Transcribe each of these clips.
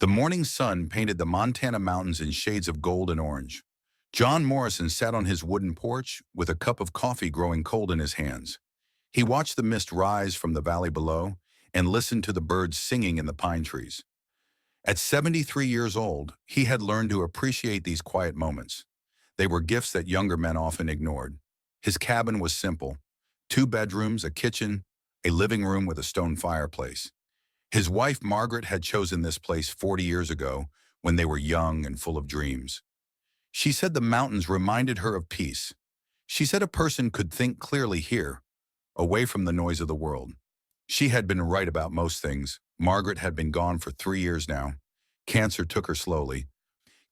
The morning sun painted the Montana mountains in shades of gold and orange. John Morrison sat on his wooden porch with a cup of coffee growing cold in his hands. He watched the mist rise from the valley below and listened to the birds singing in the pine trees. At 73 years old, he had learned to appreciate these quiet moments. They were gifts that younger men often ignored. His cabin was simple: 2 bedrooms, a kitchen, a living room with a stone fireplace. His wife, Margaret, had chosen this place 40 years ago when they were young and full of dreams. She said the mountains reminded her of peace. She said a person could think clearly here, away from the noise of the world. She had been right about most things. Margaret had been gone for 3 years now. Cancer took her slowly,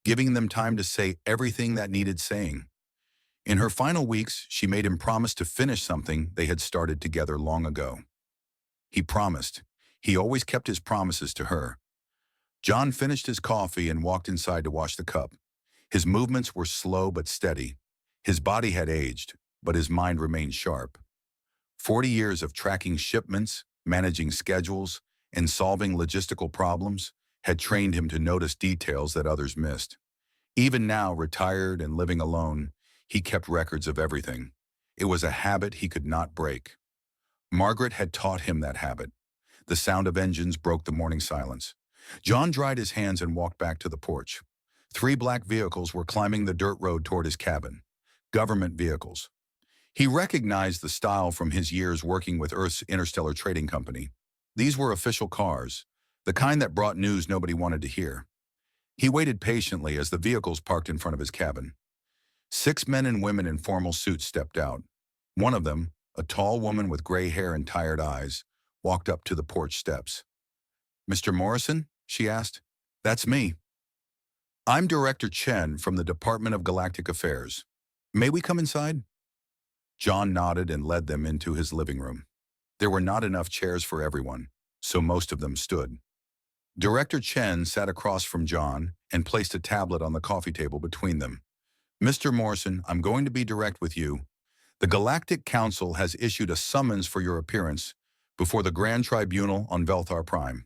giving them time to say everything that needed saying. In her final weeks, she made him promise to finish something they had started together long ago. He promised. He always kept his promises to her. John finished his coffee and walked inside to wash the cup. His movements were slow but steady. His body had aged, but his mind remained sharp. 40 years of tracking shipments, managing schedules, and solving logistical problems had trained him to notice details that others missed. Even now, retired and living alone, he kept records of everything. It was a habit he could not break. Margaret had taught him that habit. The sound of engines broke the morning silence. John dried his hands and walked back to the porch. 3 black vehicles were climbing the dirt road toward his cabin. Government vehicles. He recognized the style from his years working with Earth's interstellar trading company. These were official cars, the kind that brought news nobody wanted to hear. He waited patiently as the vehicles parked in front of his cabin. 6 men and women in formal suits stepped out. One of them, a tall woman with gray hair and tired eyes, walked up to the porch steps. "Mr. Morrison?" she asked. "That's me. I'm Director Chen from the Department of Galactic Affairs. May we come inside?" John nodded and led them into his living room. There were not enough chairs for everyone, so most of them stood. Director Chen sat across from John and placed a tablet on the coffee table between them. "Mr. Morrison, I'm going to be direct with you. The Galactic Council has issued a summons for your appearance before the Grand Tribunal on Velthar Prime."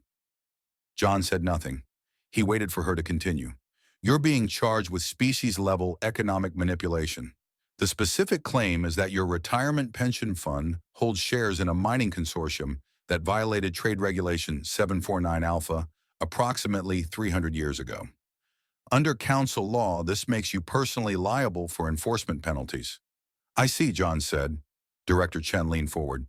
John said nothing. He waited for her to continue. "You're being charged with species-level economic manipulation. The specific claim is that your retirement pension fund holds shares in a mining consortium that violated Trade Regulation 749 Alpha approximately 300 years ago. Under council law, this makes you personally liable for enforcement penalties." "I see," John said. Director Chen leaned forward.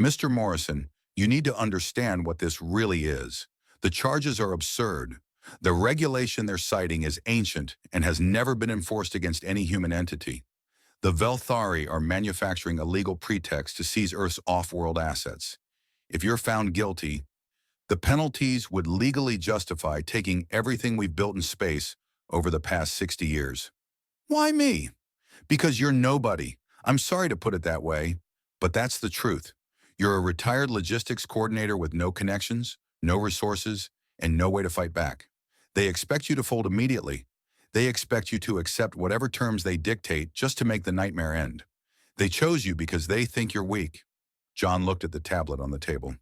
"Mr. Morrison, you need to understand what this really is. The charges are absurd. The regulation they're citing is ancient and has never been enforced against any human entity. The Velthari are manufacturing a legal pretext to seize Earth's off-world assets. If you're found guilty, the penalties would legally justify taking everything we've built in space over the past 60 years. "Why me?" "Because you're nobody. I'm sorry to put it that way, but that's the truth. You're a retired logistics coordinator with no connections, no resources, and no way to fight back. They expect you to fold immediately. They expect you to accept whatever terms they dictate just to make the nightmare end. They chose you because they think you're weak." John looked at the tablet on the table.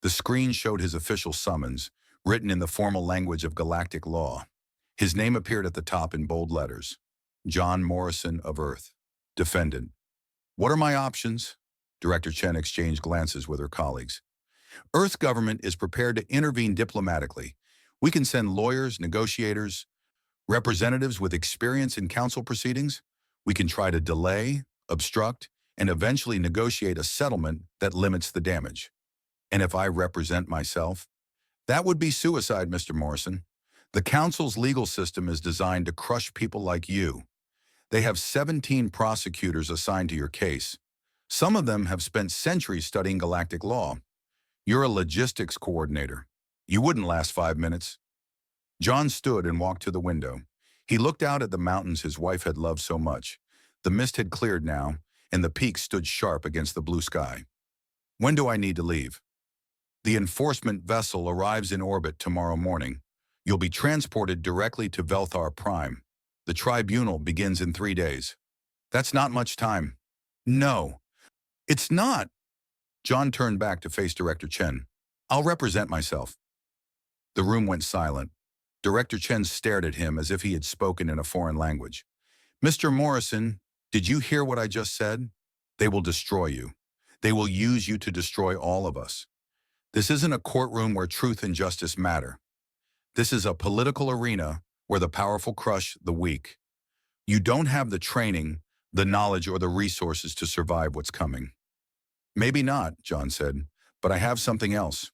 The screen showed his official summons, written in the formal language of galactic law. His name appeared at the top in bold letters. John Morrison of Earth, defendant. "What are my options?" Director Chen exchanged glances with her colleagues. "Earth government is prepared to intervene diplomatically. We can send lawyers, negotiators, representatives with experience in council proceedings. We can try to delay, obstruct, and eventually negotiate a settlement that limits the damage. And if I represent myself, that would be suicide, Mr. Morrison. The council's legal system is designed to crush people like you. They have 17 prosecutors assigned to your case. Some of them have spent centuries studying galactic law. You're a logistics coordinator. You wouldn't last 5 minutes." John stood and walked to the window. He looked out at the mountains his wife had loved so much. The mist had cleared now, and the peaks stood sharp against the blue sky. "When do I need to leave?" "The enforcement vessel arrives in orbit tomorrow morning. You'll be transported directly to Velthar Prime. The tribunal begins in 3 days." "That's not much time." "No, it's not." John turned back to face Director Chen. "I'll represent myself." The room went silent. Director Chen stared at him as if he had spoken in a foreign language. Mr. Morrison, did you hear what I just said? They will destroy you. They will use you to destroy all of us. This isn't a courtroom where truth and justice matter. This is a political arena where the powerful crush the weak. You don't have the training, the knowledge, or the resources to survive what's coming. Maybe not, John said, but I have something else.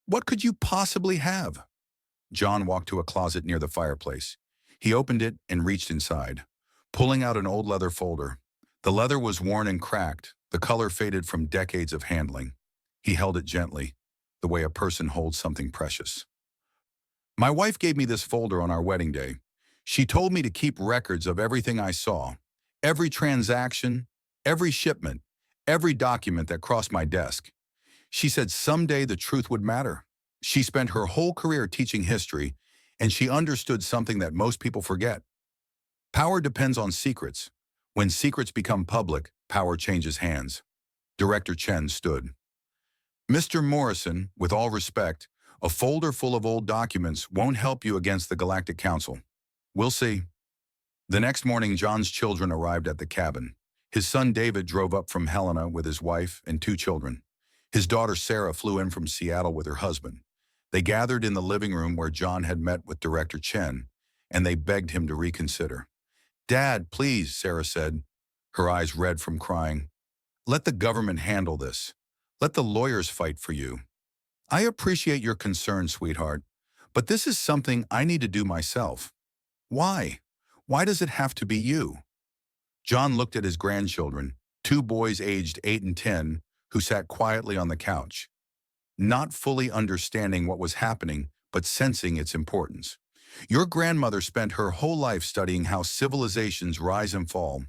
What could you possibly have? John walked to a closet near the fireplace. He opened it and reached inside, pulling out an old leather folder. The leather was worn and cracked, the color faded from decades of handling. He held it gently, the way a person holds something precious. My wife gave me this folder on our wedding day. She told me to keep records of everything I saw, every transaction, every shipment, every document that crossed my desk. She said someday the truth would matter. She spent her whole career teaching history, and she understood something that most people forget. Power depends on secrets. When secrets become public, power changes hands. Director Chen stood. Mr. Morrison, with all respect, a folder full of old documents won't help you against the Galactic Council. We'll see. The next morning, John's children arrived at the cabin. His son David drove up from Helena with his wife and 2 children. His daughter Sarah flew in from Seattle with her husband. They gathered in the living room where John had met with Director Chen, and they begged him to reconsider. Dad, please, Sarah said, her eyes red from crying. Let the government handle this. Let the lawyers fight for you. I appreciate your concern, sweetheart, but this is something I need to do myself. Why? Why does it have to be you? John looked at his grandchildren, 2 boys aged 8 and 10, who sat quietly on the couch, not fully understanding what was happening, but sensing its importance. Your grandmother spent her whole life studying how civilizations rise and fall.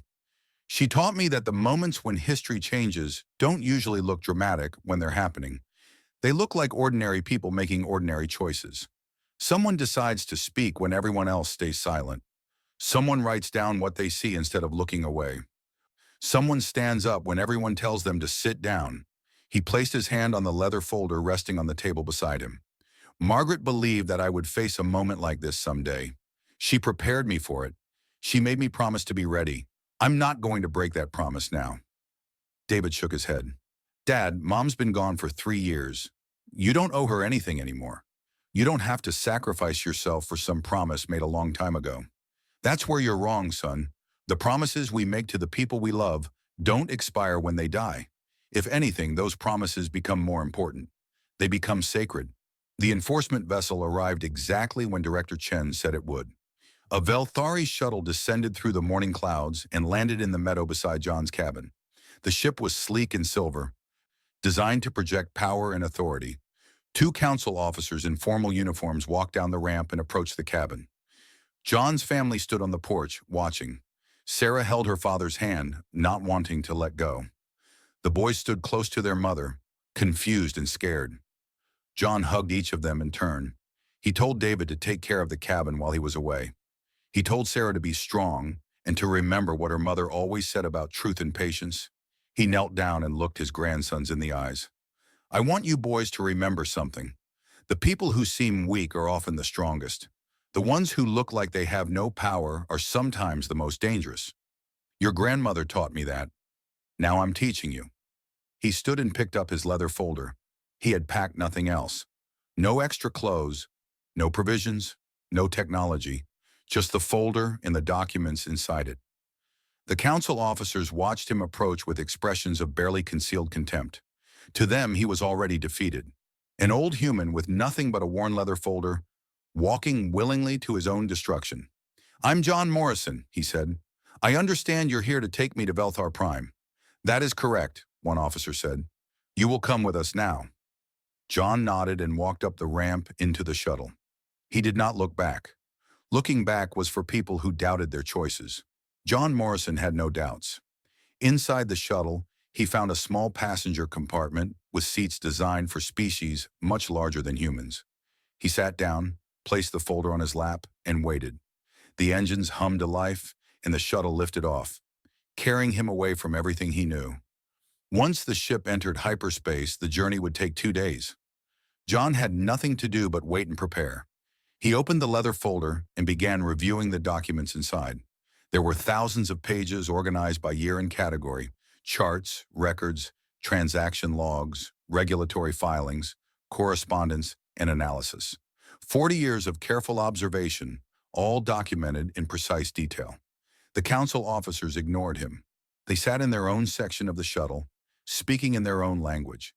She taught me that the moments when history changes don't usually look dramatic when they're happening. They look like ordinary people making ordinary choices. Someone decides to speak when everyone else stays silent. Someone writes down what they see instead of looking away. Someone stands up when everyone tells them to sit down. He placed his hand on the leather folder resting on the table beside him. Margaret believed that I would face a moment like this someday. She prepared me for it. She made me promise to be ready. I'm not going to break that promise now. David shook his head. Dad, Mom's been gone for 3 years. You don't owe her anything anymore. You don't have to sacrifice yourself for some promise made a long time ago. That's where you're wrong, son. The promises we make to the people we love don't expire when they die. If anything, those promises become more important. They become sacred. The enforcement vessel arrived exactly when Director Chen said it would. A Velthari shuttle descended through the morning clouds and landed in the meadow beside John's cabin. The ship was sleek and silver, designed to project power and authority. 2 council officers in formal uniforms walked down the ramp and approached the cabin. John's family stood on the porch, watching. Sarah held her father's hand, not wanting to let go. The boys stood close to their mother, confused and scared. John hugged each of them in turn. He told David to take care of the cabin while he was away. He told Sarah to be strong and to remember what her mother always said about truth and patience. He knelt down and looked his grandsons in the eyes. I want you boys to remember something. The people who seem weak are often the strongest. The ones who look like they have no power are sometimes the most dangerous. Your grandmother taught me that. Now I'm teaching you. He stood and picked up his leather folder. He had packed nothing else. No extra clothes, no provisions, no technology, just the folder and the documents inside it. The council officers watched him approach with expressions of barely concealed contempt. To them, he was already defeated. An old human with nothing but a worn leather folder, walking willingly to his own destruction. I'm John Morrison, he said. I understand you're here to take me to Velthar Prime. That is correct, one officer said. You will come with us now. John nodded and walked up the ramp into the shuttle. He did not look back. Looking back was for people who doubted their choices. John Morrison had no doubts. Inside the shuttle, he found a small passenger compartment with seats designed for species much larger than humans. He sat down, placed the folder on his lap, and waited. The engines hummed to life, and the shuttle lifted off, carrying him away from everything he knew. Once the ship entered hyperspace, the journey would take 2 days. John had nothing to do but wait and prepare. He opened the leather folder and began reviewing the documents inside. There were thousands of pages organized by year and category: charts, records, transaction logs, regulatory filings, correspondence, and analysis. 40 years of careful observation, all documented in precise detail. The council officers ignored him. They sat in their own section of the shuttle, speaking in their own language,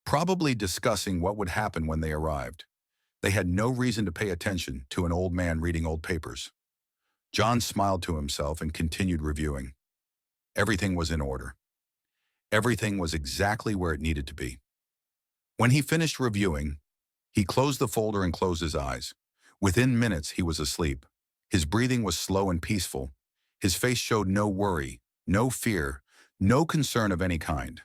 probably discussing what would happen when they arrived. They had no reason to pay attention to an old man reading old papers. John smiled to himself and continued reviewing. Everything was in order. Everything was exactly where it needed to be. When he finished reviewing, he closed the folder and closed his eyes. Within minutes, he was asleep. His breathing was slow and peaceful. His face showed no worry, no fear, no concern of any kind.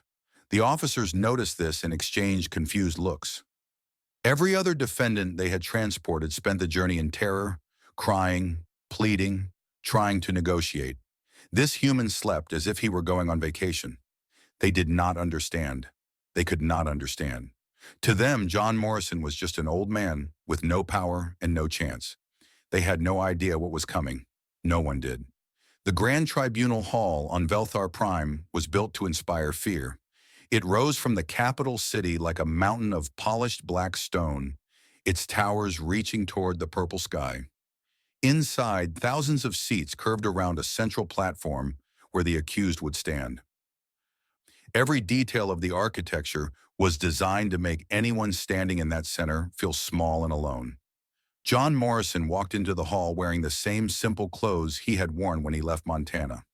The officers noticed this and exchanged confused looks. Every other defendant they had transported spent the journey in terror, crying, pleading, trying to negotiate. This human slept as if he were going on vacation. They did not understand. They could not understand. To them, John Morrison was just an old man with no power and no chance. They had no idea what was coming. No one did. The Grand Tribunal Hall on Velthar Prime was built to inspire fear. It rose from the capital city like a mountain of polished black stone, its towers reaching toward the purple sky. Inside, thousands of seats curved around a central platform where the accused would stand. Every detail of the architecture was designed to make anyone standing in that center feel small and alone. John Morrison walked into the hall wearing the same simple clothes he had worn when he left Montana.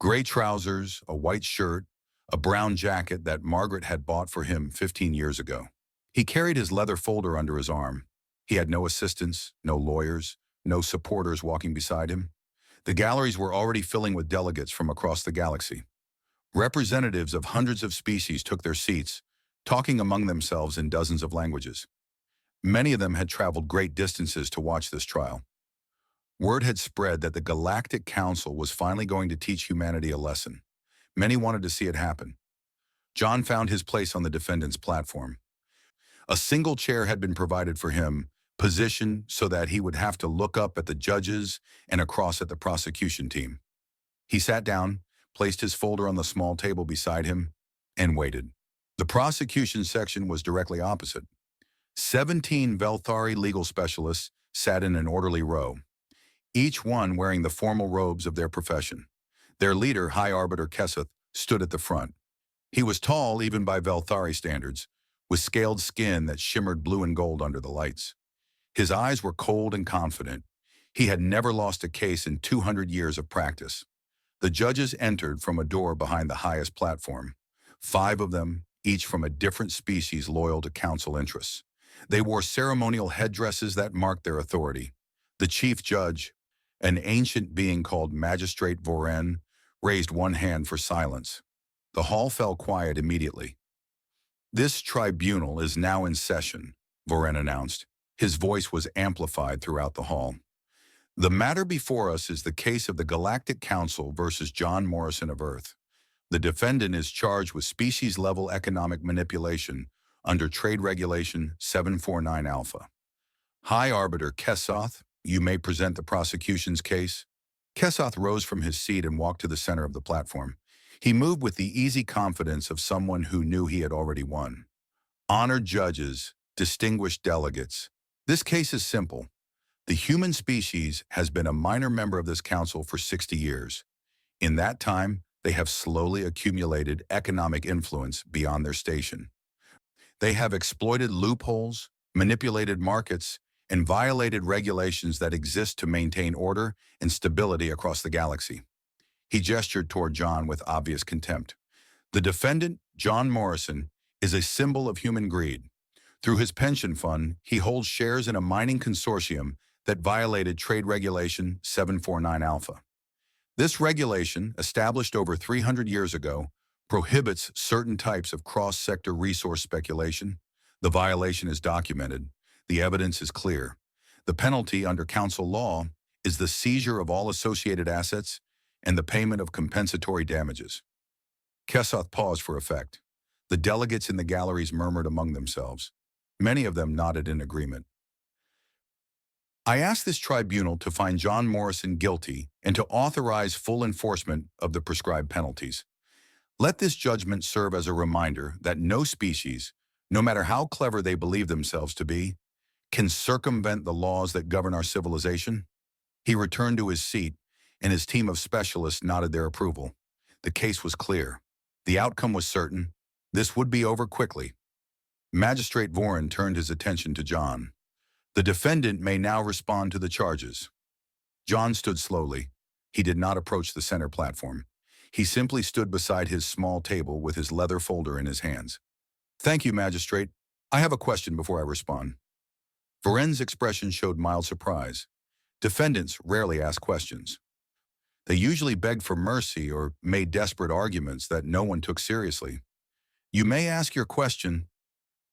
Gray trousers, a white shirt, a brown jacket that Margaret had bought for him 15 years ago. He carried his leather folder under his arm. He had no assistants, no lawyers, no supporters walking beside him. The galleries were already filling with delegates from across the galaxy. Representatives of hundreds of species took their seats, talking among themselves in dozens of languages. Many of them had traveled great distances to watch this trial. Word had spread that the Galactic Council was finally going to teach humanity a lesson. Many wanted to see it happen. John found his place on the defendant's platform. A single chair had been provided for him, positioned so that he would have to look up at the judges and across at the prosecution team. He sat down, placed his folder on the small table beside him, and waited. The prosecution section was directly opposite. 17 Velthari legal specialists sat in an orderly row, each one wearing the formal robes of their profession. Their leader, High Arbiter Kesseth, stood at the front. He was tall even by Velthari standards, with scaled skin that shimmered blue and gold under the lights. His eyes were cold and confident. He had never lost a case in 200 years of practice. The judges entered from a door behind the highest platform. 5 of them, each from a different species loyal to council interests. They wore ceremonial headdresses that marked their authority. The chief judge, an ancient being called Magistrate Voren, raised one hand for silence. The hall fell quiet immediately. "This tribunal is now in session," Voren announced. His voice was amplified throughout the hall. "The matter before us is the case of the Galactic Council versus John Morrison of Earth. The defendant is charged with species-level economic manipulation under Trade Regulation 749 Alpha. High Arbiter Kesseth, you may present the prosecution's case." Kesseth rose from his seat and walked to the center of the platform. He moved with the easy confidence of someone who knew he had already won. "Honored judges, distinguished delegates, this case is simple. The human species has been a minor member of this council for 60 years. In that time, they have slowly accumulated economic influence beyond their station. They have exploited loopholes, manipulated markets, and violated regulations that exist to maintain order and stability across the galaxy." He gestured toward John with obvious contempt. "The defendant, John Morrison, is a symbol of human greed. Through his pension fund, he holds shares in a mining consortium that violated Trade Regulation 749 Alpha. This regulation, established over 300 years ago, prohibits certain types of cross-sector resource speculation. The violation is documented. The evidence is clear. The penalty under council law is the seizure of all associated assets and the payment of compensatory damages." Kesseth paused for effect. The delegates in the galleries murmured among themselves. Many of them nodded in agreement. I ask this tribunal to find John Morrison guilty and to authorize full enforcement of the prescribed penalties. Let this judgment serve as a reminder that no species, no matter how clever they believe themselves to be, can circumvent the laws that govern our civilization. He returned to his seat, and his team of specialists nodded their approval. The case was clear. The outcome was certain. This would be over quickly. Magistrate Voren turned his attention to John. The defendant may now respond to the charges. John stood slowly. He did not approach the center platform. He simply stood beside his small table with his leather folder in his hands. Thank you, Magistrate. I have a question before I respond. Voren's expression showed mild surprise. Defendants rarely ask questions. They usually begged for mercy or made desperate arguments that no one took seriously. You may ask your question,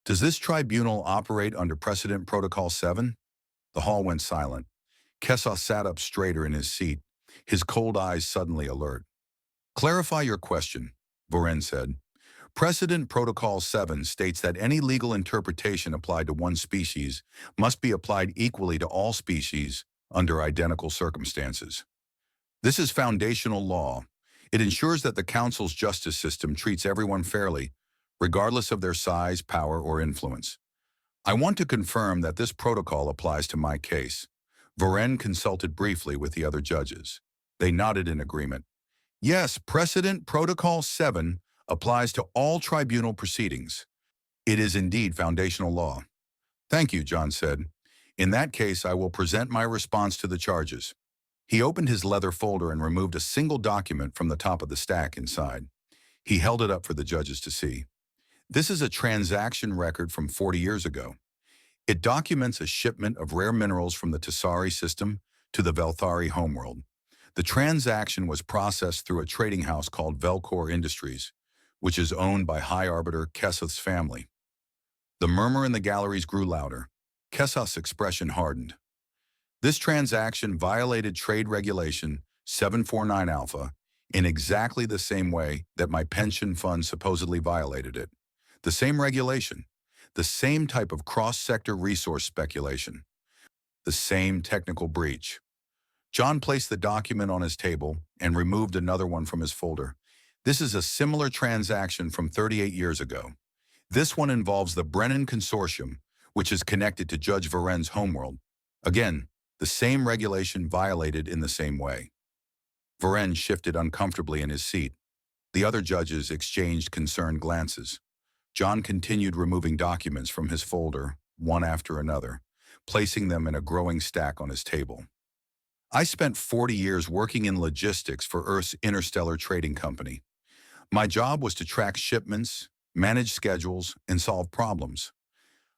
does this tribunal operate under Precedent Protocol 7? The hall went silent. Kessoff sat up straighter in his seat, his cold eyes suddenly alert. Clarify your question, Voren said. Precedent Protocol 7 states that any legal interpretation applied to one species must be applied equally to all species under identical circumstances. This is foundational law. It ensures that the Council's justice system treats everyone fairly, regardless of their size, power, or influence. I want to confirm that this protocol applies to my case. Voren consulted briefly with the other judges. They nodded in agreement. Yes, Precedent Protocol 7 applies to all tribunal proceedings. It is indeed foundational law. Thank you, John said. In that case, I will present my response to the charges. He opened his leather folder and removed a single document from the top of the stack inside. He held it up for the judges to see. This is a transaction record from 40 years ago. It documents a shipment of rare minerals from the Tassari system to the Velthari homeworld. The transaction was processed through a trading house called Velcor Industries, which is owned by High Arbiter Kessoff's family. The murmur in the galleries grew louder. Kessoff's expression hardened. This transaction violated Trade Regulation 749 Alpha in exactly the same way that my pension fund supposedly violated it. The same regulation, the same type of cross-sector resource speculation, the same technical breach. John placed the document on his table and removed another one from his folder. This is a similar transaction from 38 years ago. This one involves the Brennan Consortium, which is connected to Judge Voren's homeworld. Again, the same regulation violated in the same way. Voren shifted uncomfortably in his seat. The other judges exchanged concerned glances. John continued removing documents from his folder, one after another, placing them in a growing stack on his table. I spent 40 years working in logistics for Earth's interstellar trading company. My job was to track shipments, manage schedules, and solve problems.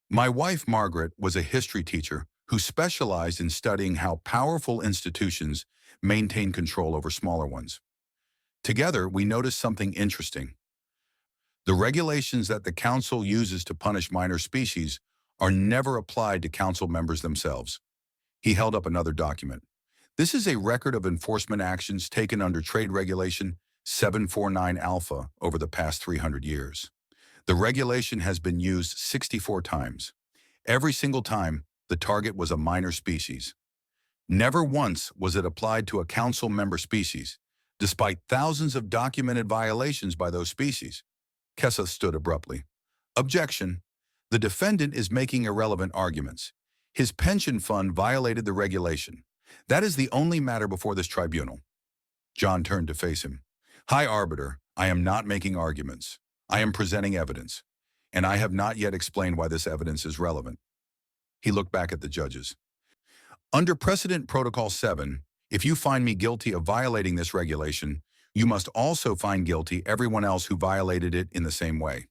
My wife, Margaret, was a history teacher who specialized in studying how powerful institutions maintain control over smaller ones. Together, we noticed something interesting. The regulations that the Council uses to punish minor species are never applied to Council members themselves. He held up another document. This is a record of enforcement actions taken under Trade Regulation 749 Alpha over the past 300 years. The regulation has been used 64 times. Every single time, the target was a minor species. Never once was it applied to a Council member species, despite thousands of documented violations by those species. Kessoff stood abruptly. Objection. The defendant is making irrelevant arguments. His pension fund violated the regulation. That is the only matter before this tribunal. John turned to face him. High Arbiter, I am not making arguments. I am presenting evidence, and I have not yet explained why this evidence is relevant. He looked back at the judges. Under Precedent Protocol 7, if you find me guilty of violating this regulation, you must also find guilty everyone else who violated it in the same way.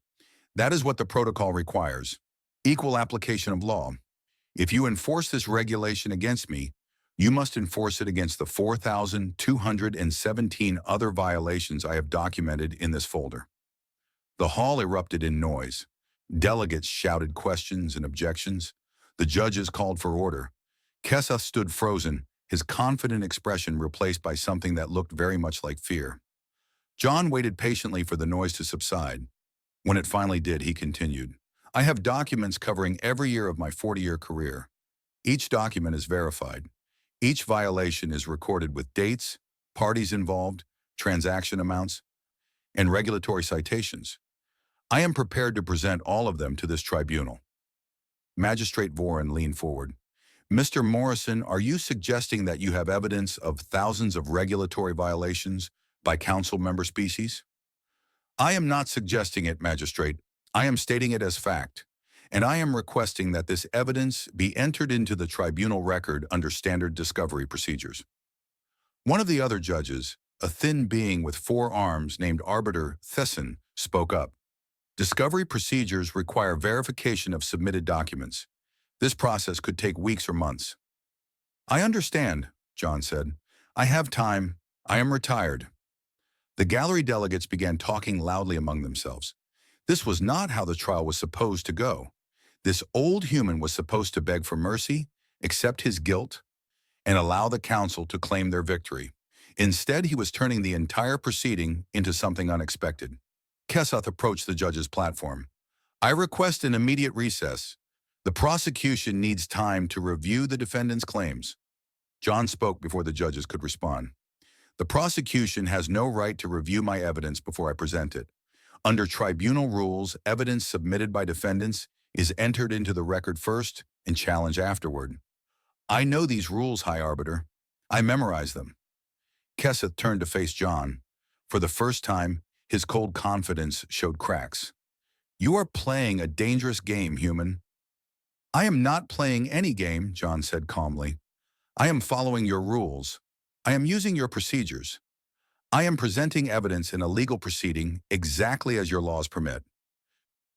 That is what the protocol requires. Equal application of law. If you enforce this regulation against me, you must enforce it against the 4,217 other violations I have documented in this folder. The hall erupted in noise. Delegates shouted questions and objections. The judges called for order. Kessoff stood frozen, his confident expression replaced by something that looked very much like fear. John waited patiently for the noise to subside. When it finally did, he continued, I have documents covering every year of my 40-year career. Each document is verified. Each violation is recorded with dates, parties involved, transaction amounts, and regulatory citations. I am prepared to present all of them to this tribunal. Magistrate Voren leaned forward. Mr. Morrison, are you suggesting that you have evidence of thousands of regulatory violations by council member species? I am not suggesting it, Magistrate. I am stating it as fact, and I am requesting that this evidence be entered into the tribunal record under standard discovery procedures. One of the other judges, a thin being with 4 arms named Arbiter Thesson, spoke up. Discovery procedures require verification of submitted documents. This process could take weeks or months. I understand, John said. I have time. I am retired. The gallery delegates began talking loudly among themselves. This was not how the trial was supposed to go. This old human was supposed to beg for mercy, accept his guilt, and allow the council to claim their victory. Instead, he was turning the entire proceeding into something unexpected. Kessoth approached the judge's platform. I request an immediate recess. The prosecution needs time to review the defendant's claims. John spoke before the judges could respond. The prosecution has no right to review my evidence before I present it. Under tribunal rules, evidence submitted by defendants is entered into the record first and challenged afterward. I know these rules, High Arbiter. I memorize them. Kessoth turned to face John. For the first time, his cold confidence showed cracks. You are playing a dangerous game, human. I am not playing any game, John said calmly. I am following your rules. I am using your procedures. I am presenting evidence in a legal proceeding exactly as your laws permit.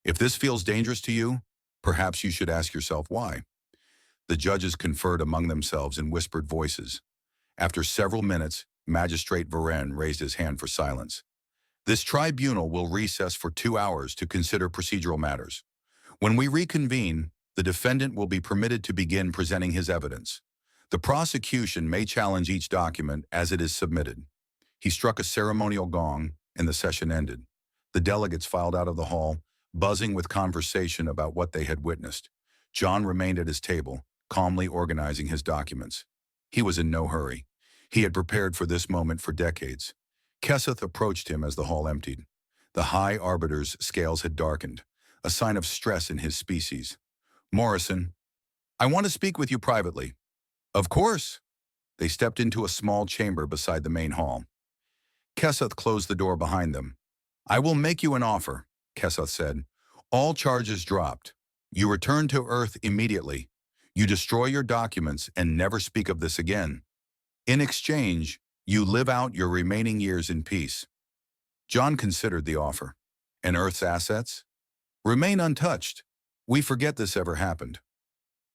If this feels dangerous to you, perhaps you should ask yourself why. The judges conferred among themselves in whispered voices. After several minutes, Magistrate Voren raised his hand for silence. This tribunal will recess for 2 hours to consider procedural matters. When we reconvene, the defendant will be permitted to begin presenting his evidence. The prosecution may challenge each document as it is submitted. He struck a ceremonial gong, and the session ended. The delegates filed out of the hall, buzzing with conversation about what they had witnessed. John remained at his table, calmly organizing his documents. He was in no hurry. He had prepared for this moment for decades. Kessoth approached him as the hall emptied. The High Arbiter's scales had darkened, a sign of stress in his species. Morrison, I want to speak with you privately. Of course. They stepped into a small chamber beside the main hall. Kessoth closed the door behind them. I will make you an offer, Kessoth said. All charges dropped. You return to Earth immediately. You destroy your documents and never speak of this again. In exchange, you live out your remaining years in peace. John considered the offer. And Earth's assets? Remain untouched. We forget this ever happened.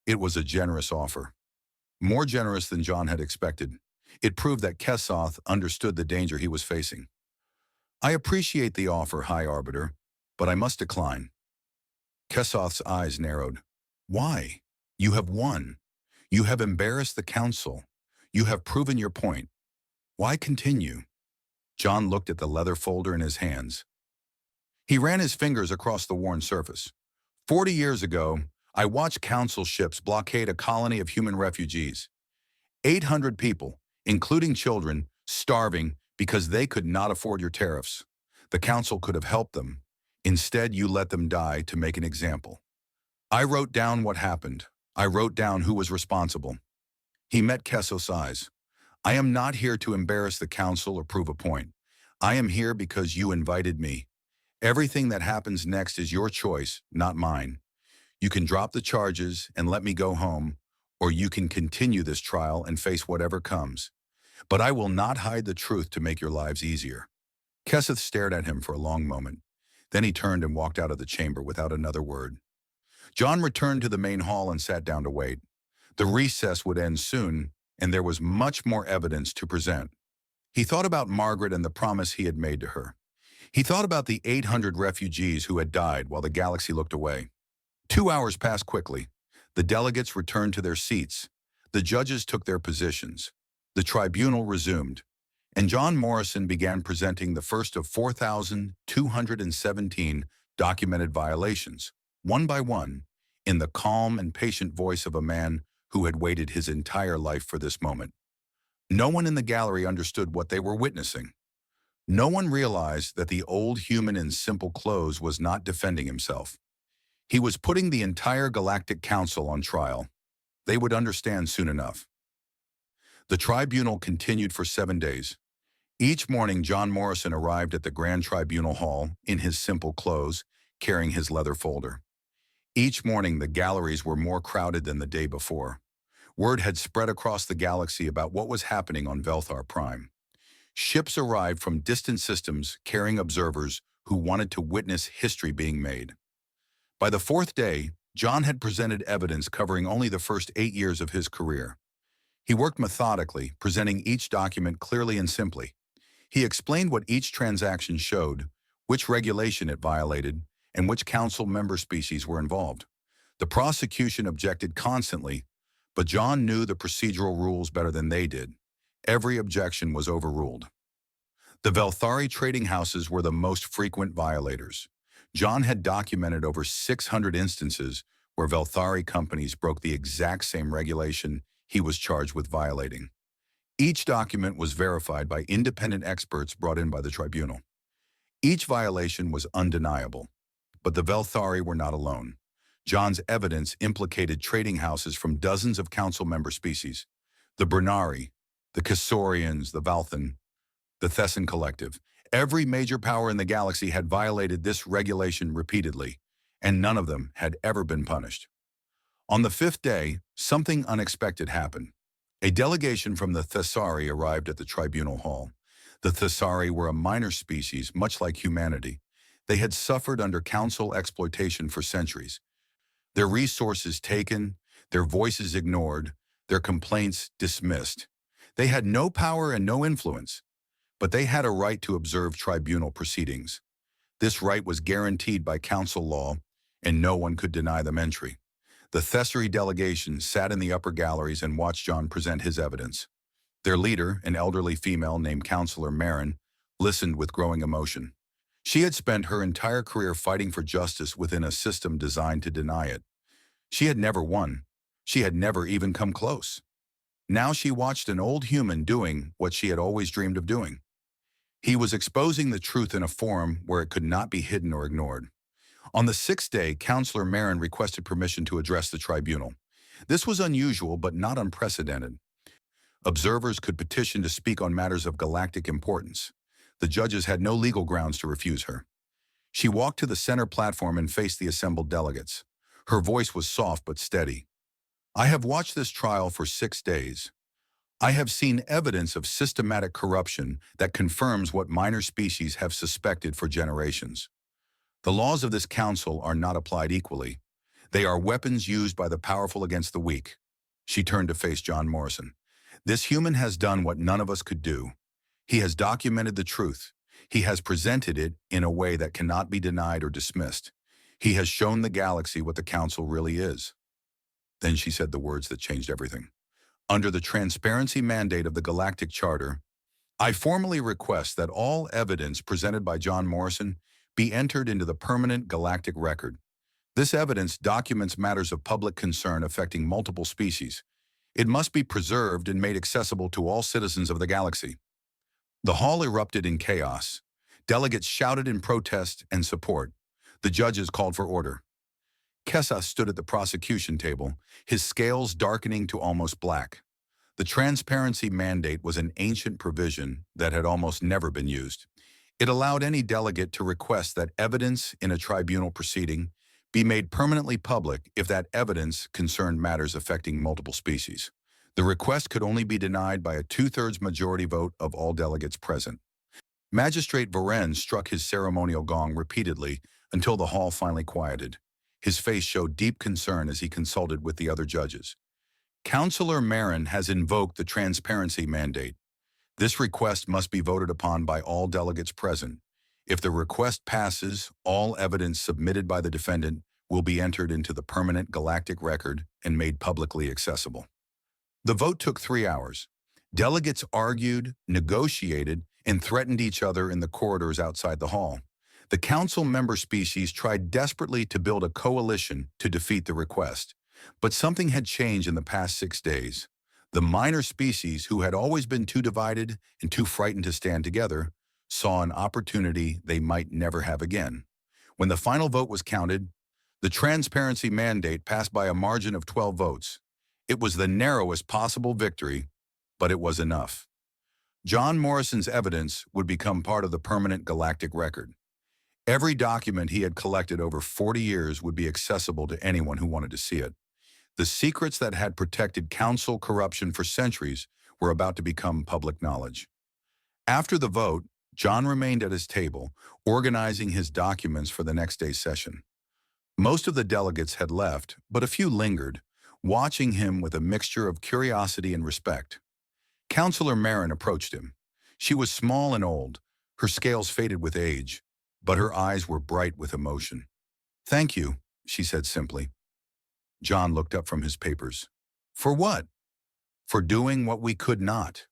It was a generous offer. More generous than John had expected. It proved that Kessoth understood the danger he was facing. I appreciate the offer, High Arbiter, but I must decline. Kessoth's eyes narrowed. Why? You have won. You have embarrassed the council. You have proven your point. Why continue? John looked at the leather folder in his hands. He ran his fingers across the worn surface. 40 years ago, I watched council ships blockade a colony of human refugees. 800 people, including children, starving because they could not afford your tariffs. The council could have helped them. Instead, you let them die to make an example. I wrote down what happened. I wrote down who was responsible. He met Kessoth's eyes. I am not here to embarrass the council or prove a point. I am here because you invited me. Everything that happens next is your choice, not mine. You can drop the charges and let me go home, or you can continue this trial and face whatever comes. But I will not hide the truth to make your lives easier. Kessoth stared at him for a long moment. Then he turned and walked out of the chamber without another word. John returned to the main hall and sat down to wait. The recess would end soon, and there was much more evidence to present. He thought about Margaret and the promise he had made to her. He thought about the 800 refugees who had died while the galaxy looked away. 2 hours passed quickly. The delegates returned to their seats. The judges took their positions. The tribunal resumed, and John Morrison began presenting the first of 4,217 documented violations, one by one, in the calm and patient voice of a man who had waited his entire life for this moment. No one in the gallery understood what they were witnessing. No one realized that the old human in simple clothes was not defending himself. He was putting the entire Galactic Council on trial. They would understand soon enough. The tribunal continued for 7 days. Each morning, John Morrison arrived at the Grand Tribunal Hall in his simple clothes, carrying his leather folder. Each morning, the galleries were more crowded than the day before. Word had spread across the galaxy about what was happening on Velthar Prime. Ships arrived from distant systems carrying observers who wanted to witness history being made. By the 4th day, John had presented evidence covering only the first 8 years of his career. He worked methodically, presenting each document clearly and simply. He explained what each transaction showed, which regulation it violated, and which council member species were involved. The prosecution objected constantly, but John knew the procedural rules better than they did. Every objection was overruled. The Velthari trading houses were the most frequent violators. John had documented over 600 instances where Velthari companies broke the exact same regulation he was charged with violating. Each document was verified by independent experts brought in by the tribunal. Each violation was undeniable, but the Velthari were not alone. John's evidence implicated trading houses from dozens of council member species: the Brunari, the Cassorians, the Valthan, the Thessan Collective. Every major power in the galaxy had violated this regulation repeatedly, and none of them had ever been punished. On the 5th day, something unexpected happened. A delegation from the Thessari arrived at the tribunal hall. The Thessari were a minor species, much like humanity. They had suffered under council exploitation for centuries. Their resources taken, their voices ignored, their complaints dismissed. They had no power and no influence, but they had a right to observe tribunal proceedings. This right was guaranteed by council law, and no one could deny them entry. The Thessari delegation sat in the upper galleries and watched John present his evidence. Their leader, an elderly female named Counselor Marin, listened with growing emotion. She had spent her entire career fighting for justice within a system designed to deny it. She had never won. She had never even come close. Now she watched an old human doing what she had always dreamed of doing. He was exposing the truth in a forum where it could not be hidden or ignored. On the 6th day, Counselor Marin requested permission to address the tribunal. This was unusual but not unprecedented. Observers could petition to speak on matters of galactic importance. The judges had no legal grounds to refuse her. She walked to the center platform and faced the assembled delegates. Her voice was soft but steady. "I have watched this trial for 6 days. I have seen evidence of systematic corruption that confirms what minor species have suspected for generations. The laws of this council are not applied equally. They are weapons used by the powerful against the weak." She turned to face John Morrison. "This human has done what none of us could do. He has documented the truth. He has presented it in a way that cannot be denied or dismissed. He has shown the galaxy what the council really is." Then she said the words that changed everything. "Under the transparency mandate of the Galactic Charter, I formally request that all evidence presented by John Morrison be entered into the permanent galactic record. This evidence documents matters of public concern affecting multiple species. It must be preserved and made accessible to all citizens of the galaxy." The hall erupted in chaos. Delegates shouted in protest and support. The judges called for order. Kessa stood at the prosecution table, his scales darkening to almost black. The transparency mandate was an ancient provision that had almost never been used. It allowed any delegate to request that evidence in a tribunal proceeding be made permanently public if that evidence concerned matters affecting multiple species. The request could only be denied by a 2/3 majority vote of all delegates present. Magistrate Varen struck his ceremonial gong repeatedly until the hall finally quieted. His face showed deep concern as he consulted with the other judges. "Counselor Marin has invoked the transparency mandate. This request must be voted upon by all delegates present. If the request passes, all evidence submitted by the defendant will be entered into the permanent galactic record and made publicly accessible." The vote took 3 hours. Delegates argued, negotiated, and threatened each other in the corridors outside the hall. The council member species tried desperately to build a coalition to defeat the request. But something had changed in the past 6 days. The minor species, who had always been too divided and too frightened to stand together, saw an opportunity they might never have again. When the final vote was counted, the transparency mandate passed by a margin of 12 votes. It was the narrowest possible victory, but it was enough. John Morrison's evidence would become part of the permanent galactic record. Every document he had collected over 40 years would be accessible to anyone who wanted to see it. The secrets that had protected council corruption for centuries were about to become public knowledge. After the vote, John remained at his table, organizing his documents for the next day's session. Most of the delegates had left, but a few lingered, watching him with a mixture of curiosity and respect. Councillor Marin approached him. She was small and old, her scales faded with age, but her eyes were bright with emotion. "Thank you," she said simply. John looked up from his papers. "For what?" "For doing what we could not.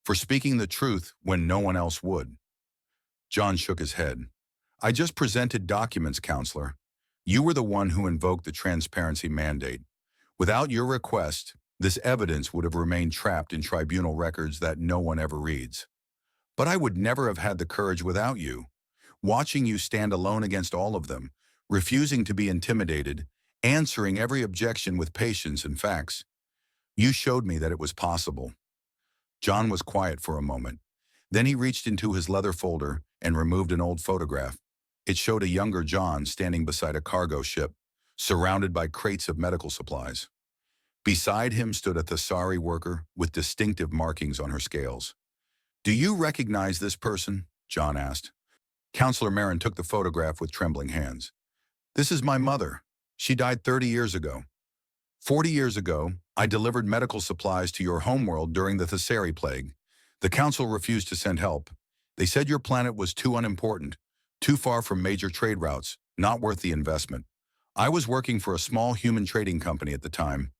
For speaking the truth when no one else would." John shook his head. "I just presented documents, Counselor. You were the one who invoked the transparency mandate. Without your request, this evidence would have remained trapped in tribunal records that no one ever reads. But I would never have had the courage without you. Watching you stand alone against all of them, refusing to be intimidated, answering every objection with patience and facts. You showed me that it was possible." John was quiet for a moment. Then he reached into his leather folder and removed an old photograph. It showed a younger John standing beside a cargo ship, surrounded by crates of medical supplies. Beside him stood a Thesari worker with distinctive markings on her scales. "Do you recognize this person?" John asked. Councillor Marin took the photograph with trembling hands. "This is my mother. She died 30 years ago. 40 years ago, I delivered medical supplies to your homeworld during the Thesari plague. The council refused to send help. They said your planet was too unimportant, too far from major trade routes, not worth the investment. I was working for a small human trading company at the time.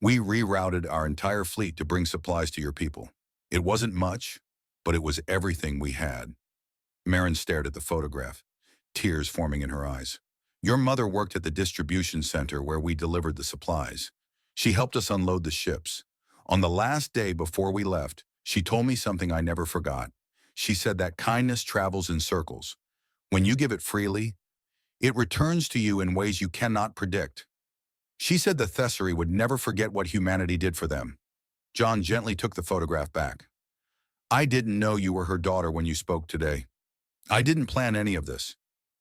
We rerouted our entire fleet to bring supplies to your people. It wasn't much, but it was everything we had." Marin stared at the photograph, tears forming in her eyes. "Your mother worked at the distribution center where we delivered the supplies. She helped us unload the ships. On the last day before we left, she told me something I never forgot. She said that kindness travels in circles. When you give it freely, it returns to you in ways you cannot predict. She said the Thesari would never forget what humanity did for them." John gently took the photograph back. "I didn't know you were her daughter when you spoke today. I didn't plan any of this.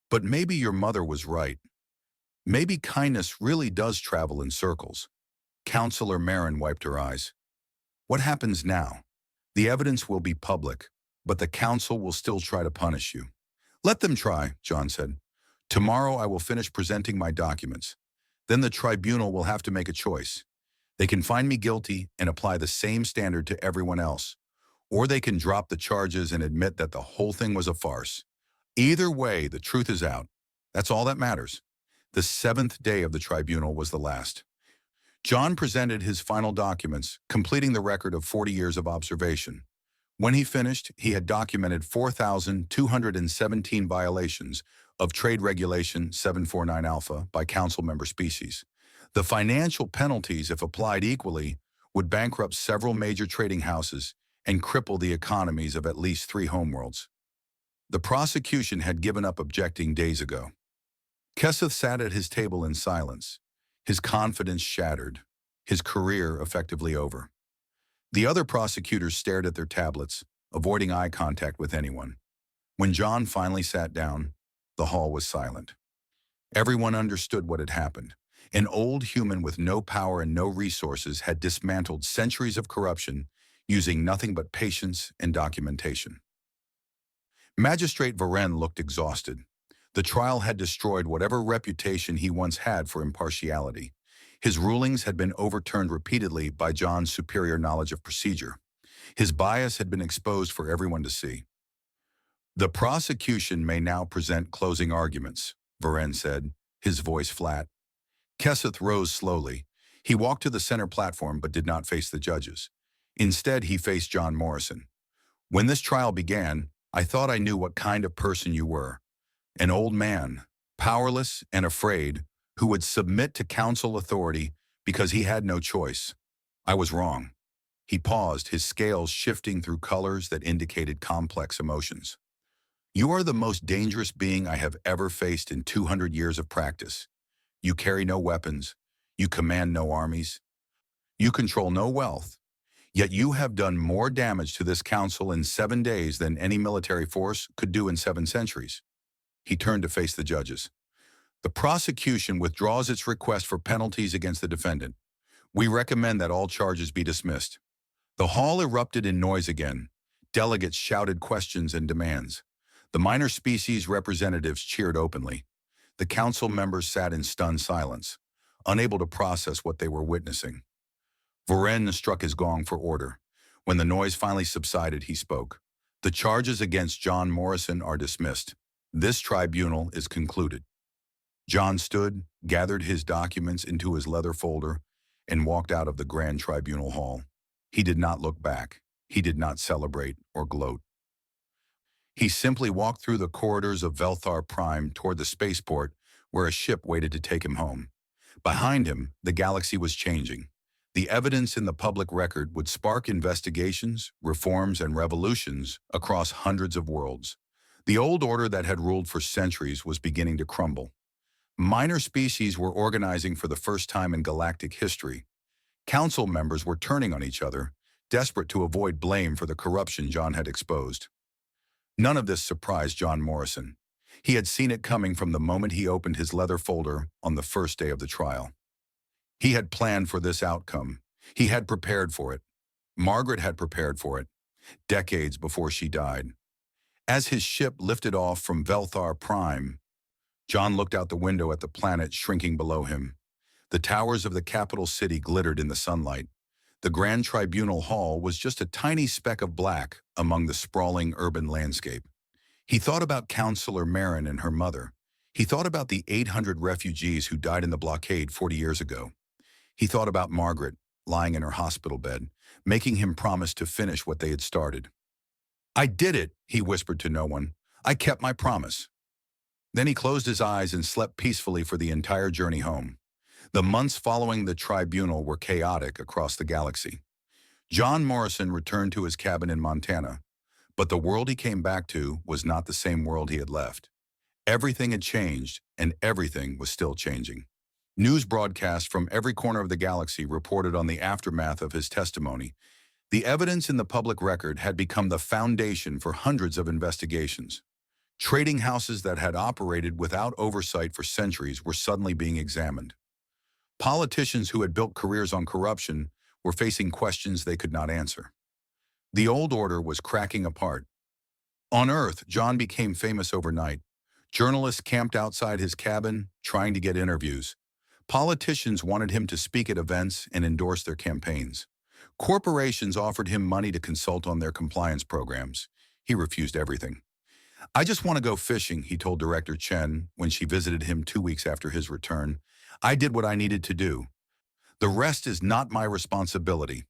But maybe your mother was right. Maybe kindness really does travel in circles." Councillor Marin wiped her eyes. "What happens now? The evidence will be public, but the council will still try to punish you." "Let them try," John said. "Tomorrow I will finish presenting my documents. Then the tribunal will have to make a choice. They can find me guilty and apply the same standard to everyone else, or they can drop the charges and admit that the whole thing was a farce. Either way, the truth is out. That's all that matters." The 7th day of the tribunal was the last. John presented his final documents, completing the record of 40 years of observation. When he finished, he had documented 4,217 violations of Trade Regulation 749 Alpha by council member species. The financial penalties, if applied equally, would bankrupt several major trading houses and cripple the economies of at least 3 homeworlds. The prosecution had given up objecting days ago. Keseth sat at his table in silence, his confidence shattered, his career effectively over. The other prosecutors stared at their tablets, avoiding eye contact with anyone. When John finally sat down, the hall was silent. Everyone understood what had happened. An old human with no power and no resources had dismantled centuries of corruption using nothing but patience and documentation. Magistrate Varen looked exhausted. The trial had destroyed whatever reputation he once had for impartiality. His rulings had been overturned repeatedly by John's superior knowledge of procedure. His bias had been exposed for everyone to see. "The prosecution may now present closing arguments," Varen said, his voice flat. Keseth rose slowly. He walked to the center platform but did not face the judges. Instead, he faced John Morrison. "When this trial began, I thought I knew what kind of person you were. An old man, powerless and afraid, who would submit to council authority Because he had no choice. I was wrong. He paused, his scales shifting through colors that indicated complex emotions. You are the most dangerous being I have ever faced in 200 years of practice. You carry no weapons. You command no armies. You control no wealth. Yet you have done more damage to this council in 7 days than any military force could do in 7 centuries. He turned to face the judges. The prosecution withdraws its request for penalties against the defendant. We recommend that all charges be dismissed. The hall erupted in noise again. Delegates shouted questions and demands. The minor species representatives cheered openly. The council members sat in stunned silence, unable to process what they were witnessing. Morrison struck his gong for order. When the noise finally subsided, he spoke. The charges against John Morrison are dismissed. This tribunal is concluded. John stood, gathered his documents into his leather folder, and walked out of the grand tribunal hall. He did not look back. He did not celebrate or gloat. He simply walked through the corridors of Velthar Prime toward the spaceport where a ship waited to take him home. Behind him, the galaxy was changing. The evidence in the public record would spark investigations, reforms, and revolutions across hundreds of worlds. The old order that had ruled for centuries was beginning to crumble. Minor species were organizing for the first time in galactic history. Council members were turning on each other, desperate to avoid blame for the corruption John had exposed. None of this surprised John Morrison. He had seen it coming from the moment he opened his leather folder on the first day of the trial. He had planned for this outcome. He had prepared for it. Margaret had prepared for it, decades before she died. As his ship lifted off from Velthar Prime, John looked out the window at the planet shrinking below him. The towers of the capital city glittered in the sunlight. The Grand Tribunal Hall was just a tiny speck of black among the sprawling urban landscape. He thought about Counselor Marin and her mother. He thought about the 800 refugees who died in the blockade 40 years ago. He thought about Margaret, lying in her hospital bed, making him promise to finish what they had started. "I did it," he whispered to no one. "I kept my promise." Then he closed his eyes and slept peacefully for the entire journey home. The months following the tribunal were chaotic across the galaxy. John Morrison returned to his cabin in Montana, but the world he came back to was not the same world he had left. Everything had changed, and everything was still changing. News broadcasts from every corner of the galaxy reported on the aftermath of his testimony. The evidence in the public record had become the foundation for hundreds of investigations. Trading houses that had operated without oversight for centuries were suddenly being examined. Politicians who had built careers on corruption were facing questions they could not answer. The old order was cracking apart. On Earth, John became famous overnight. Journalists camped outside his cabin, trying to get interviews. Politicians wanted him to speak at events and endorse their campaigns. Corporations offered him money to consult on their compliance programs. He refused everything. "I just want to go fishing," he told Director Chen when she visited him 2 weeks after his return. "I did what I needed to do. The rest is not my responsibility."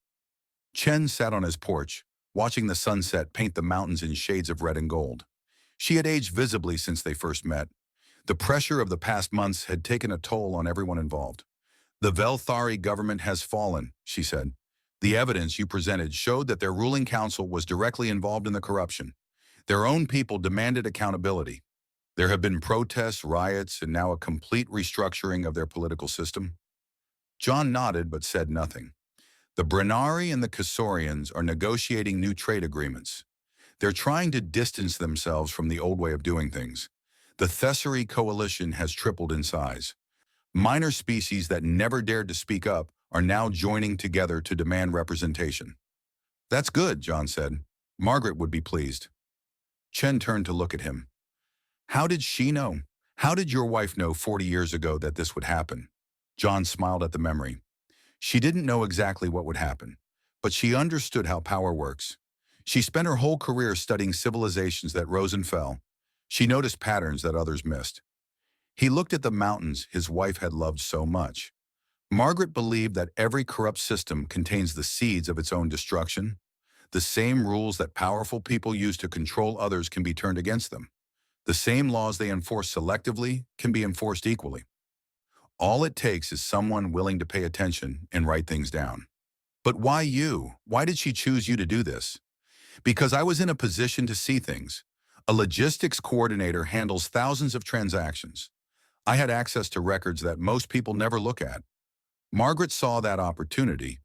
Chen sat on his porch, watching the sunset paint the mountains in shades of red and gold. She had aged visibly since they first met. The pressure of the past months had taken a toll on everyone involved. "The Velthari government has fallen," she said. "The evidence you presented showed that their ruling council was directly involved in the corruption. Their own people demanded accountability. There have been protests, riots, and now a complete restructuring of their political system." John nodded but said nothing. "The Brennari and the Cassorians are negotiating new trade agreements. They're trying to distance themselves from the old way of doing things. The Thessary coalition has tripled in size. Minor species that never dared to speak up are now joining together to demand representation." "That's good," John said. "Margaret would be pleased." Chen turned to look at him. "How did she know? How did your wife know 40 years ago that this would happen?" John smiled at the memory. "She didn't know exactly what would happen, but she understood how power works. She spent her whole career studying civilizations that rose and fell. She noticed patterns that others missed." He looked at the mountains his wife had loved so much. Margaret believed that every corrupt system contains the seeds of its own destruction. The same rules that powerful people use to control others can be turned against them. The same laws they enforce selectively can be enforced equally. All it takes is someone willing to pay attention and write things down. But why you? Why did she choose you to do this? Because I was in a position to see things. A logistics coordinator handles thousands of transactions. I had access to records that most people never look at. Margaret saw that opportunity.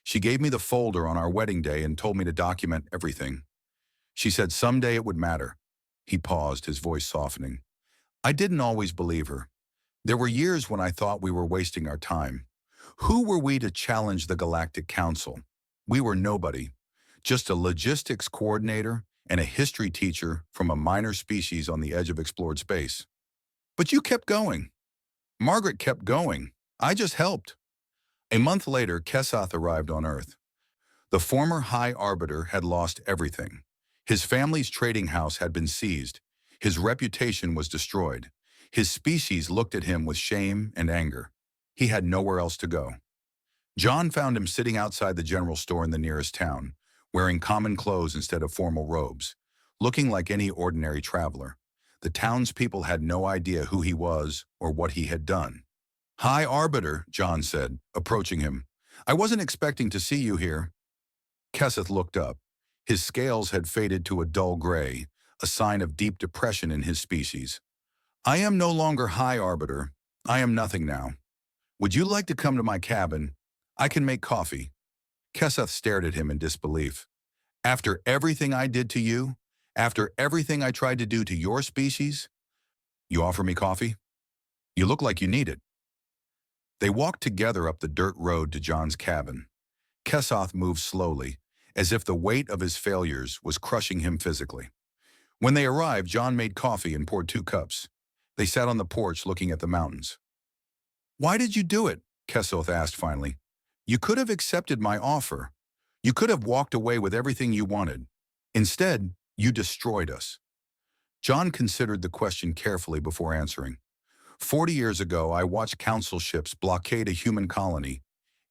She gave me the folder on our wedding day and told me to document everything. She said someday it would matter. He paused, his voice softening. I didn't always believe her. There were years when I thought we were wasting our time. Who were we to challenge the Galactic Council? We were nobody, just a logistics coordinator and a history teacher from a minor species on the edge of explored space. But you kept going. Margaret kept going. I just helped. A month later, Kesath arrived on Earth. The former High Arbiter had lost everything. His family's trading house had been seized. His reputation was destroyed. His species looked at him with shame and anger. He had nowhere else to go. John found him sitting outside the general store in the nearest town, wearing common clothes instead of formal robes, looking like any ordinary traveler. The townspeople had no idea who he was or what he had done. High Arbiter, John said, approaching him. I wasn't expecting to see you here. Kesath looked up. His scales had faded to a dull gray, a sign of deep depression in his species. I am no longer High Arbiter. I am nothing now. Would you like to come to my cabin? I can make coffee. Kesath stared at him in disbelief. After everything I did to you, after everything I tried to do to your species, you offer me coffee? You look like you need it. They walked together up the dirt road to John's cabin. Kesath moved slowly, as if the weight of his failures was crushing him physically. When they arrived, John made coffee and poured 2 cups. They sat on the porch looking at the mountains. Why did you do it? Kesath asked finally. You could have accepted my offer. You could have walked away with everything you wanted. Instead, you destroyed us. John considered the question carefully before answering. 40 years ago, I watched council ships blockade a human colony.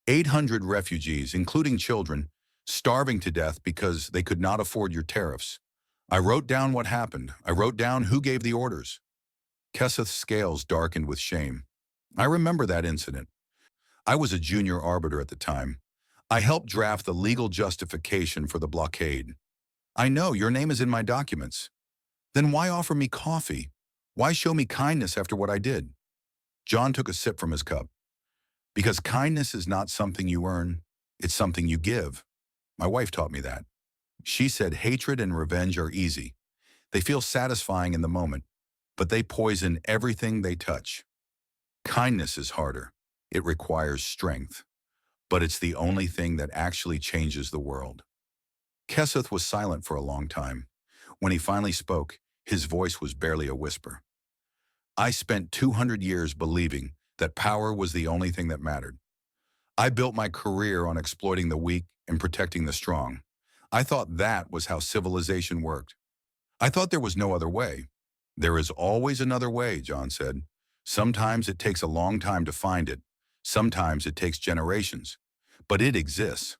800 refugees, including children, starving to death because they could not afford your tariffs. I wrote down what happened. I wrote down who gave the orders. Kesath's scales darkened with shame. I remember that incident. I was a junior arbiter at the time. I helped draft the legal justification for the blockade. I know your name is in my documents. Then why offer me coffee? Why show me kindness after what I did? John took a sip from his cup. Because kindness is not something you earn, it's something you give. My wife taught me that. She said hatred and revenge are easy. They feel satisfying in the moment, but they poison everything they touch. Kindness is harder. It requires strength. But it's the only thing that actually changes the world. Kesath was silent for a long time. When he finally spoke, his voice was barely a whisper. I spent 200 years believing that power was the only thing that mattered. I built my career on exploiting the weak and protecting the strong. I thought that was how civilization worked. I thought there was no other way. There is always another way, John said. Sometimes it takes a long time to find it. Sometimes it takes generations. But it exists.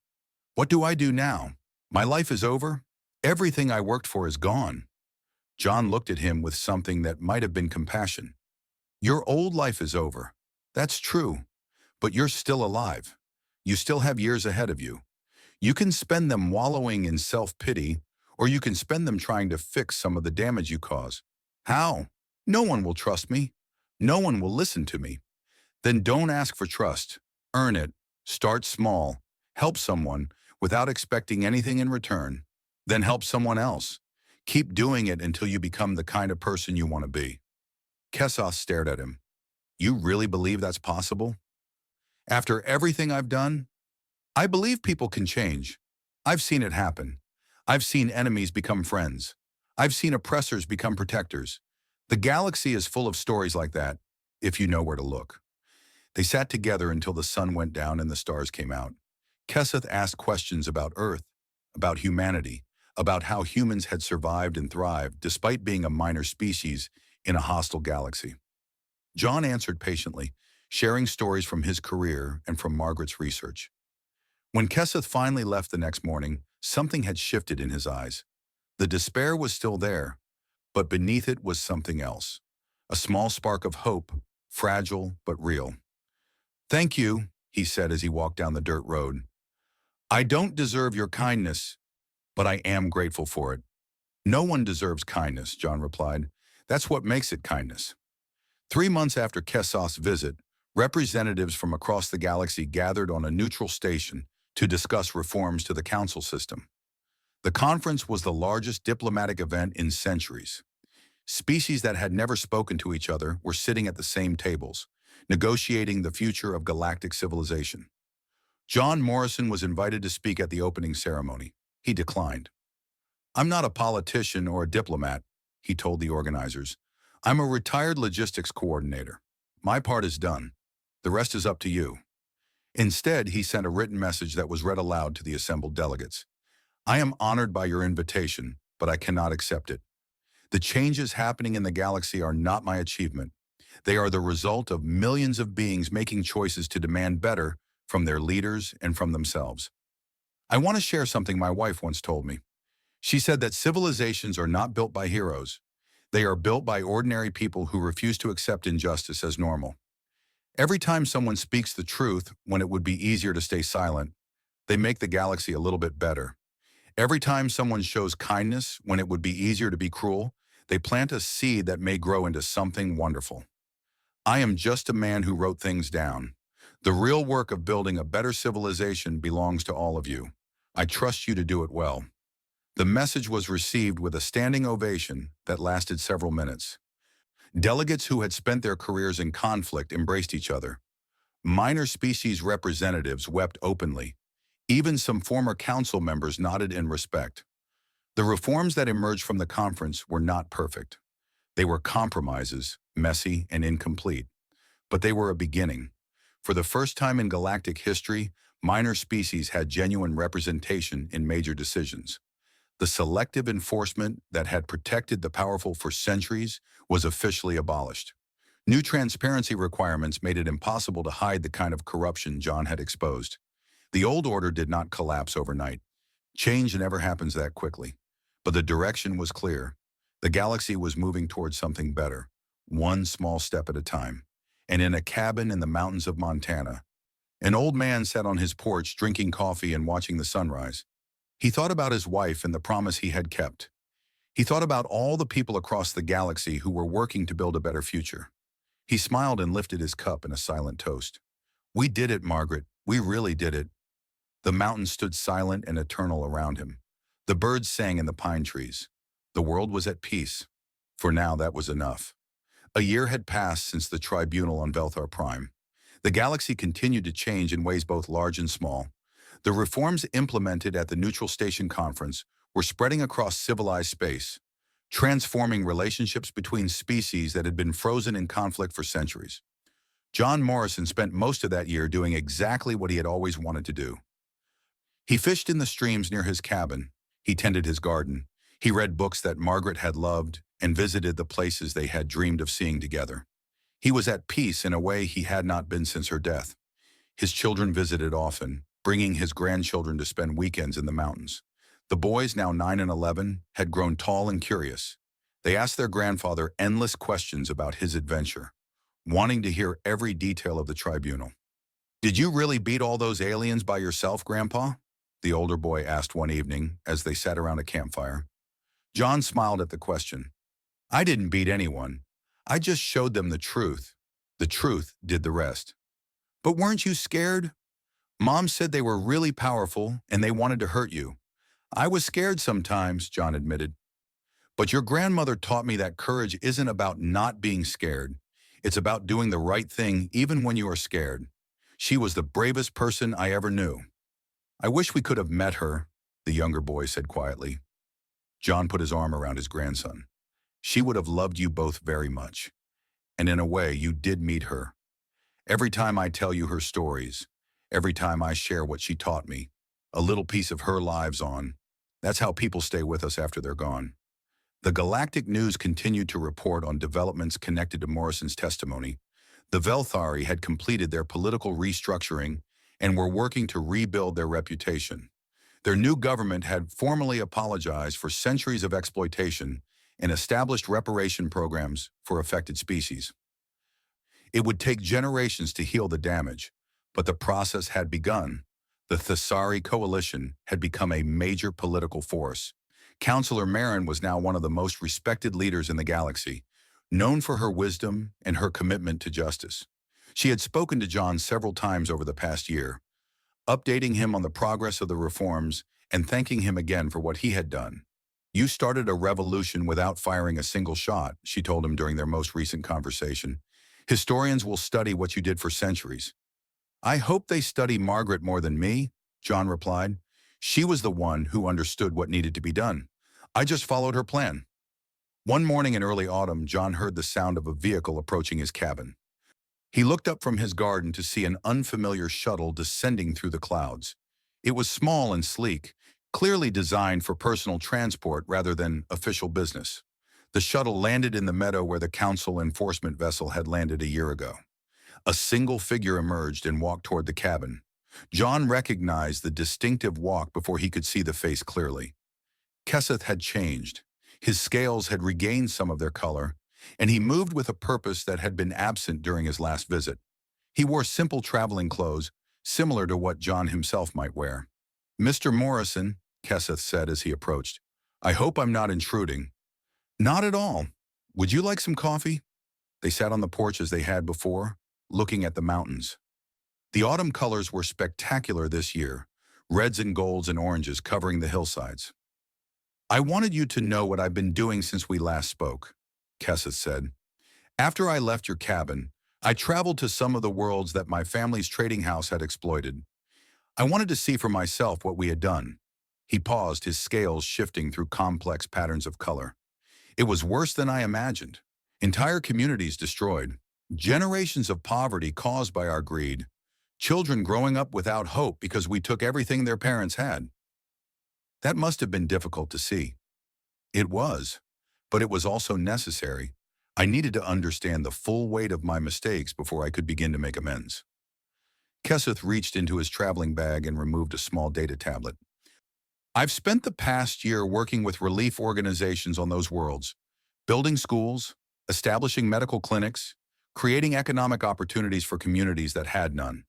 What do I do now? My life is over. Everything I worked for is gone. John looked at him with something that might have been compassion. Your old life is over. That's true. But you're still alive. You still have years ahead of you. You can spend them wallowing in self-pity, or you can spend them trying to fix some of the damage you cause. How? No one will trust me. No one will listen to me. Then don't ask for trust. Earn it. Start small. Help someone without expecting anything in return. Then help someone else. Keep doing it until you become the kind of person you want to be. Kesath stared at him. You really believe that's possible? After everything I've done? I believe people can change. I've seen it happen. I've seen enemies become friends. I've seen oppressors become protectors. The galaxy is full of stories like that, if you know where to look. They sat together until the sun went down and the stars came out. Kesath asked questions about Earth, about humanity, about how humans had survived and thrived despite being a minor species in a hostile galaxy. John answered patiently, sharing stories from his career and from Margaret's research. When Kesath finally left the next morning, something had shifted in his eyes. The despair was still there, but beneath it was something else. A small spark of hope, fragile but real. Thank you, he said as he walked down the dirt road. I don't deserve your kindness, but I am grateful for it. No one deserves kindness, John replied. That's what makes it kindness. 3 months after Kesos's visit, representatives from across the galaxy gathered on a neutral station to discuss reforms to the council system. The conference was the largest diplomatic event in centuries. Species that had never spoken to each other were sitting at the same tables, negotiating the future of galactic civilization. John Morrison was invited to speak at the opening ceremony. He declined. I'm not a politician or a diplomat, he told the organizers. I'm a retired logistics coordinator. My part is done. The rest is up to you. Instead, he sent a written message that was read aloud to the assembled delegates. I am honored by your invitation, but I cannot accept it. The changes happening in the galaxy are not my achievement. They are the result of millions of beings making choices to demand better from their leaders and from themselves. I want to share something my wife once told me. She said that civilizations are not built by heroes. They are built by ordinary people who refuse to accept injustice as normal. Every time someone speaks the truth when it would be easier to stay silent, they make the galaxy a little bit better. Every time someone shows kindness when it would be easier to be cruel, they plant a seed that may grow into something wonderful. I am just a man who wrote things down. The real work of building a better civilization belongs to all of you. I trust you to do it well. The message was received with a standing ovation that lasted several minutes. Delegates who had spent their careers in conflict embraced each other. Minor species representatives wept openly. Even some former council members nodded in respect. The reforms that emerged from the conference were not perfect. They were compromises, messy and incomplete. But they were a beginning. For the first time in galactic history, minor species had genuine representation in major decisions. The selective enforcement that had protected the powerful for centuries was officially abolished. New transparency requirements made it impossible to hide the kind of corruption John had exposed. The old order did not collapse overnight. Change never happens that quickly. But the direction was clear. The galaxy was moving towards something better, one small step at a time. And in a cabin in the mountains of Montana, an old man sat on his porch drinking coffee and watching the sunrise. He thought about his wife and the promise he had kept. He thought about all the people across the galaxy who were working to build a better future. He smiled and lifted his cup in a silent toast. We did it, Margaret. We really did it. The mountains stood silent and eternal around him. The birds sang in the pine trees. The world was at peace. For now, that was enough. A year had passed since the tribunal on Velthar Prime. The galaxy continued to change in ways both large and small. The reforms implemented at the Neutral Station Conference were spreading across civilized space, transforming relationships between species that had been frozen in conflict for centuries. John Morrison spent most of that year doing exactly what he had always wanted to do. He fished in the streams near his cabin. He tended his garden. He read books that Margaret had loved and visited the places they had dreamed of seeing together. He was at peace in a way he had not been since her death. His children visited often, bringing his grandchildren to spend weekends in the mountains. The boys, now 9 and 11, had grown tall and curious. They asked their grandfather endless questions about his adventure, wanting to hear every detail of the tribunal. Did you really beat all those aliens by yourself, Grandpa? The older boy asked one evening as they sat around a campfire. John smiled at the question. I didn't beat anyone. I just showed them the truth. The truth did the rest. But weren't you scared? Mom said they were really powerful and they wanted to hurt you. I was scared sometimes, John admitted. But your grandmother taught me that courage isn't about not being scared. It's about doing the right thing even when you are scared. She was the bravest person I ever knew. I wish we could have met her, the younger boy said quietly. John put his arm around his grandson. She would have loved you both very much. And in a way, you did meet her. Every time I tell you her stories, every time I share what she taught me, a little piece of her lives on, that's how people stay with us after they're gone. The Galactic News continued to report on developments connected to Morrison's testimony. The Velthari had completed their political restructuring and were working to rebuild their reputation. Their new government had formally apologized for centuries of exploitation and established reparation programs for affected species. It would take generations to heal the damage, But the process had begun. The Thessari coalition had become a major political force. Councillor Marin was now one of the most respected leaders in the galaxy, known for her wisdom and her commitment to justice. She had spoken to John several times over the past year, updating him on the progress of the reforms and thanking him again for what he had done. "You started a revolution without firing a single shot," she told him during their most recent conversation. "Historians will study what you did for centuries." "I hope they study Margaret more than me," John replied. "She was the one who understood what needed to be done. I just followed her plan." One morning in early autumn, John heard the sound of a vehicle approaching his cabin. He looked up from his garden to see an unfamiliar shuttle descending through the clouds. It was small and sleek, clearly designed for personal transport rather than official business. The shuttle landed in the meadow where the council enforcement vessel had landed a year ago. A single figure emerged and walked toward the cabin. John recognized the distinctive walk before he could see the face clearly. Keseth had changed. His scales had regained some of their color, and he moved with a purpose that had been absent during his last visit. He wore simple traveling clothes, similar to what John himself might wear. "Mr. Morrison," Keseth said as he approached, "I hope I'm not intruding." "Not at all. Would you like some coffee?" They sat on the porch as they had before, looking at the mountains. The autumn colors were spectacular this year, reds and golds and oranges covering the hillsides. "I wanted you to know what I've been doing since we last spoke," Keseth said. "After I left your cabin, I traveled to some of the worlds that my family's trading house had exploited. I wanted to see for myself what we had done." He paused, his scales shifting through complex patterns of color. "It was worse than I imagined. Entire communities destroyed. Generations of poverty caused by our greed. Children growing up without hope because we took everything their parents had. That must have been difficult to see." "It was, but it was also necessary. I needed to understand the full weight of my mistakes before I could begin to make amends." Keseth reached into his traveling bag and removed a small data tablet. "I've spent the past year working with relief organizations on those worlds, building schools, establishing medical clinics, creating economic opportunities for communities that had none.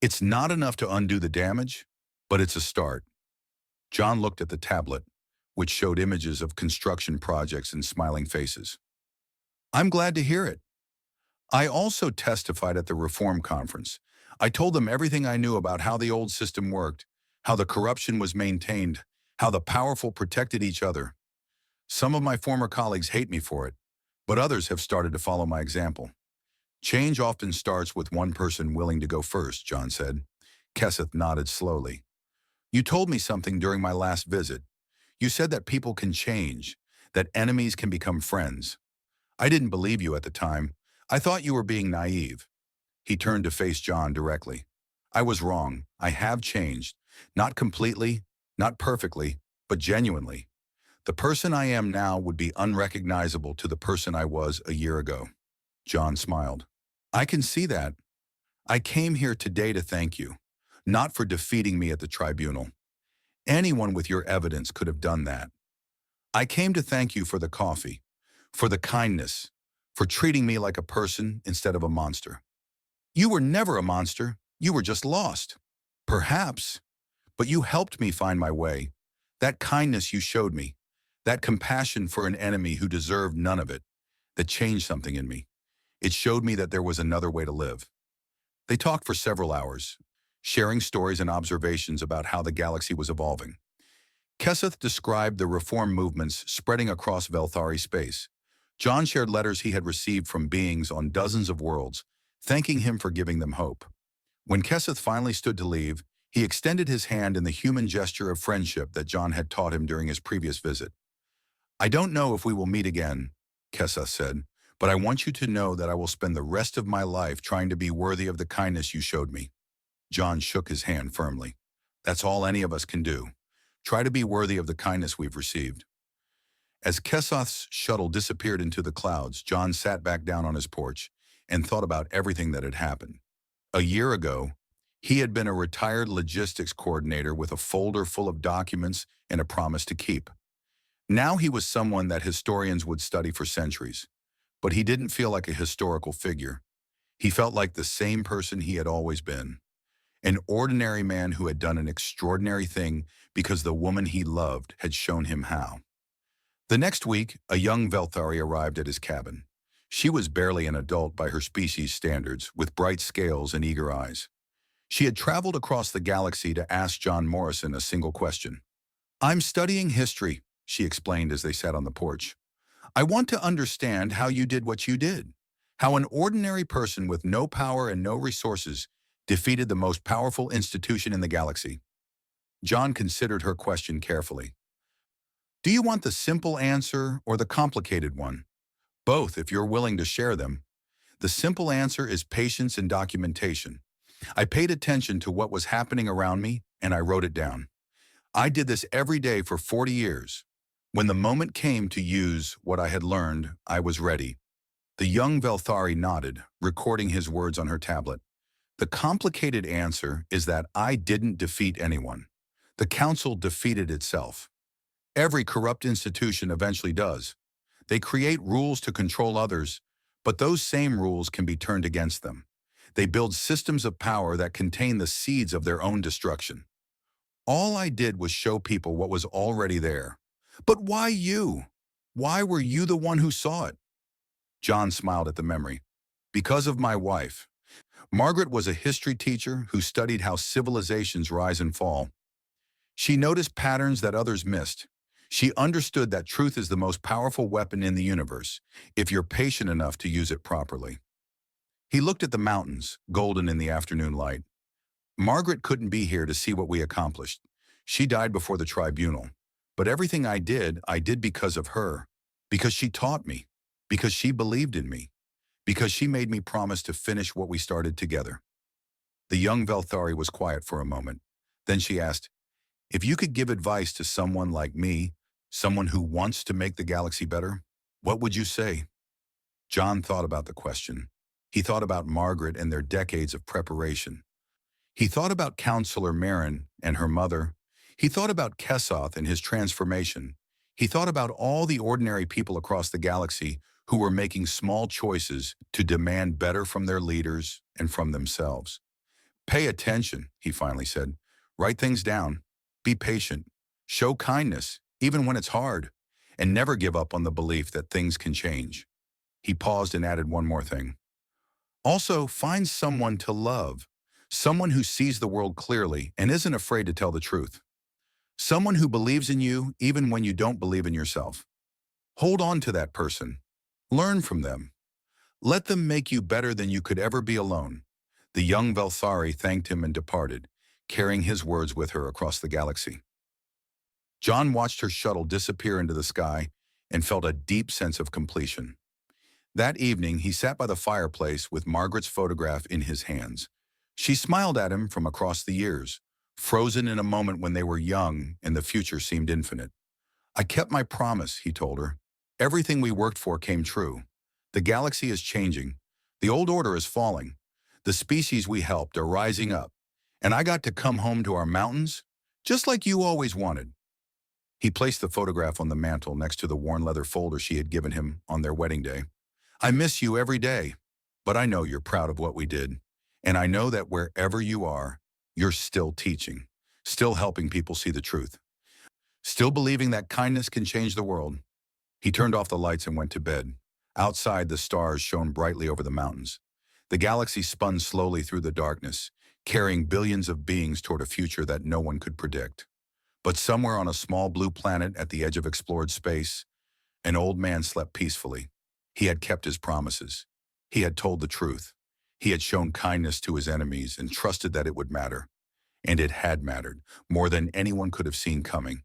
It's not enough to undo the damage, but it's a start." John looked at the tablet, which showed images of construction projects and smiling faces. "I'm glad to hear it. I also testified at the Reform Conference. I told them everything I knew about how the old system worked, how the corruption was maintained, how the powerful protected each other. Some of my former colleagues hate me for it, but others have started to follow my example." "Change often starts with one person willing to go first," John said. Keseth nodded slowly. "You told me something during my last visit. You said that people can change, that enemies can become friends. I didn't believe you at the time. I thought you were being naive." He turned to face John directly. "I was wrong. I have changed. Not completely, not perfectly, but genuinely. The person I am now would be unrecognizable to the person I was a year ago." John smiled. "I can see that. I came here today to thank you, not for defeating me at the tribunal. Anyone with your evidence could have done that. I came to thank you for the coffee, for the kindness, for treating me like a person instead of a monster. You were never a monster. You were just lost. Perhaps, but you helped me find my way. That kindness you showed me, that compassion for an enemy who deserved none of it, that changed something in me. It showed me that there was another way to live." They talked for several hours, sharing stories and observations about how the galaxy was evolving. Keseth described the reform movements spreading across Velthari space. John shared letters he had received from beings on dozens of worlds, thanking him for giving them hope. When Keseth finally stood to leave, he extended his hand in the human gesture of friendship that John had taught him during his previous visit. "I don't know if we will meet again," Keseth said, "but I want you to know that I will spend the rest of my life trying to be worthy of the kindness you showed me." John shook his hand firmly. "That's all any of us can do. Try to be worthy of the kindness we've received." As Keseth's shuttle disappeared into the clouds, John sat back down on his porch and thought about everything that had happened. A year ago, he had been a retired logistics coordinator with a folder full of documents and a promise to keep. Now he was someone that historians would study for centuries. But he didn't feel like a historical figure. He felt like the same person he had always been. An ordinary man who had done an extraordinary thing because the woman he loved had shown him how. The next week, a young Velthari arrived at his cabin. She was barely an adult by her species standards, with bright scales and eager eyes. She had traveled across the galaxy to ask John Morrison a single question. "I'm studying history," she explained as they sat on the porch. "I want to understand how you did what you did. How an ordinary person with no power and no resources defeated the most powerful institution in the galaxy." John considered her question carefully. "Do you want the simple answer or the complicated one?" "Both, if you're willing to share them." "The simple answer is patience and documentation. I paid attention to what was happening around me, and I wrote it down. I did this every day for 40 years. When the moment came to use what I had learned, I was ready." The young Velthari nodded, recording his words on her tablet. "The complicated answer is that I didn't defeat anyone. The Council defeated itself. Every corrupt institution eventually does. They create rules to control others, but those same rules can be turned against them. They build systems of power that contain the seeds of their own destruction. All I did was show people what was already there. But why you? Why were you the one who saw it?" John smiled at the memory. "Because of my wife. Margaret was a history teacher who studied how civilizations rise and fall. She noticed patterns that others missed. She understood that truth is the most powerful weapon in the universe, if you're patient enough to use it properly." He looked at the mountains, golden in the afternoon light. "Margaret couldn't be here to see what we accomplished. She died before the tribunal. But everything I did because of her. Because she taught me. Because she believed in me. Because she made me promise to finish what we started together." The young Velthari was quiet for a moment. Then she asked, "If you could give advice to someone like me, someone who wants to make the galaxy better, what would you say?" John thought about the question. He thought about Margaret and their decades of preparation. He thought about Counselor Marin and her mother. He thought about Kesoth and his transformation. He thought about all the ordinary people across the galaxy who were making small choices to demand better from their leaders and from themselves. "Pay attention," he finally said. "Write things down. Be patient. Show kindness, even when it's hard. And never give up on the belief that things can change." He paused and added one more thing. "Also, find someone to love. Someone who sees the world clearly and isn't afraid to tell the truth. Someone who believes in you even when you don't believe in yourself. Hold on to that person. Learn from them. Let them make you better than you could ever be alone." The young Velthari thanked him and departed, carrying his words with her across the galaxy. John watched her shuttle disappear into the sky and felt a deep sense of completion. That evening, he sat by the fireplace with Margaret's photograph in his hands. She smiled at him from across the years, frozen in a moment when they were young and the future seemed infinite. "I kept my promise," he told her. "Everything we worked for came true. The galaxy is changing. The old order is falling. The species we helped are rising up. And I got to come home to our mountains, just like you always wanted." He placed the photograph on the mantel next to the worn leather folder she had given him on their wedding day. "I miss you every day, but I know you're proud of what we did. And I know that wherever you are, you're still teaching, still helping people see the truth, still believing that kindness can change the world." He turned off the lights and went to bed. Outside, the stars shone brightly over the mountains. The galaxy spun slowly through the darkness, carrying billions of beings toward a future that no one could predict. But somewhere on a small blue planet at the edge of explored space, an old man slept peacefully. He had kept his promises. He had told the truth. He had shown kindness to his enemies and trusted that it would matter. And it had mattered, more than anyone could have seen coming.